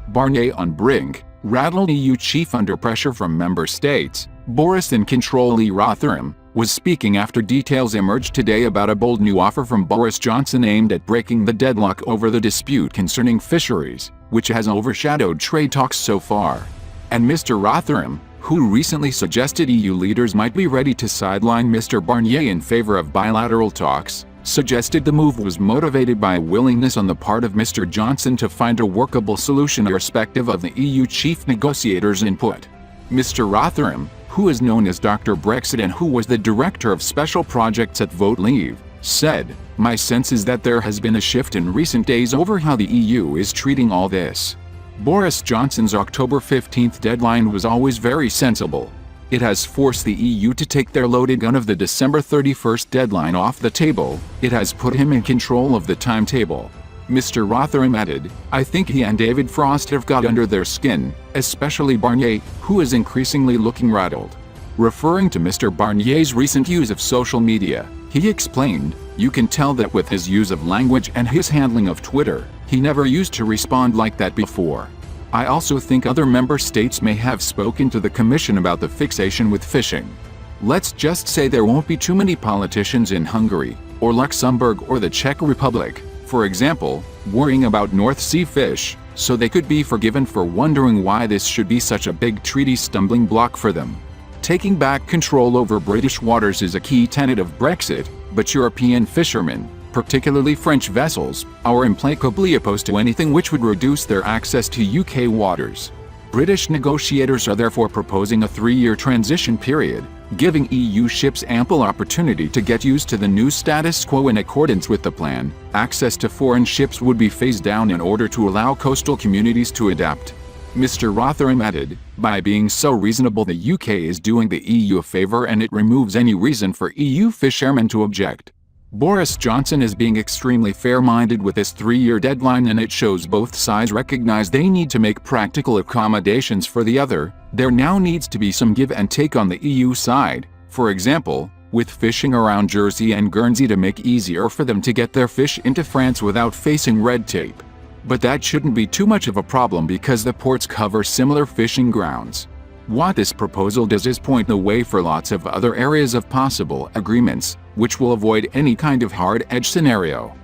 Barnier on Brink, Rattled EU chief under pressure from member states. Boris in control. Rotherham was speaking after details emerged today about a bold new offer from Boris Johnson aimed at breaking the deadlock over the dispute concerning fisheries, which has overshadowed trade talks so far. And Mr Rotherham, who recently suggested EU leaders might be ready to sideline Mr Barnier in favor of bilateral talks, suggested the move was motivated by a willingness on the part of Mr Johnson to find a workable solution irrespective of the EU chief negotiator's input. Mr Rotherham, who is known as Dr. Brexit and who was the director of special projects at Vote Leave, said, "My sense is that there has been a shift in recent days over how the EU is treating all this. Boris Johnson's October 15th deadline was always very sensible. It has forced the EU to take their loaded gun of the December 31st deadline off the table. It has put him in control of the timetable." Mr Rotherham added, "I think he and David Frost have got under their skin, especially Barnier, who is increasingly looking rattled." Referring to Mr Barnier's recent use of social media, he explained, "You can tell that with his use of language and his handling of Twitter, he never used to respond like that before. I also think other member states may have spoken to the Commission about the fixation with fishing. Let's just say there won't be too many politicians in Hungary, or Luxembourg or the Czech Republic, for example, worrying about North Sea fish, so they could be forgiven for wondering why this should be such a big treaty stumbling block for them. Taking back control over British waters is a key tenet of Brexit, but European fishermen, particularly French vessels, are implacably opposed to anything which would reduce their access to UK waters. British negotiators are therefore proposing a 3-year transition period, giving EU ships ample opportunity to get used to the new status quo. In accordance with the plan, access to foreign ships would be phased down in order to allow coastal communities to adapt." Mr Rotherham added, "By being so reasonable, the UK is doing the EU a favour and it removes any reason for EU fishermen to object." Boris Johnson is being extremely fair-minded with this 3-year deadline, and it shows both sides recognize they need to make practical accommodations for the other. There now needs to be some give and take on the EU side, for example, with fishing around Jersey and Guernsey to make easier for them to get their fish into France without facing red tape. But that shouldn't be too much of a problem because the ports cover similar fishing grounds. What this proposal does is point the way for lots of other areas of possible agreements, which will avoid any kind of hard-edge scenario.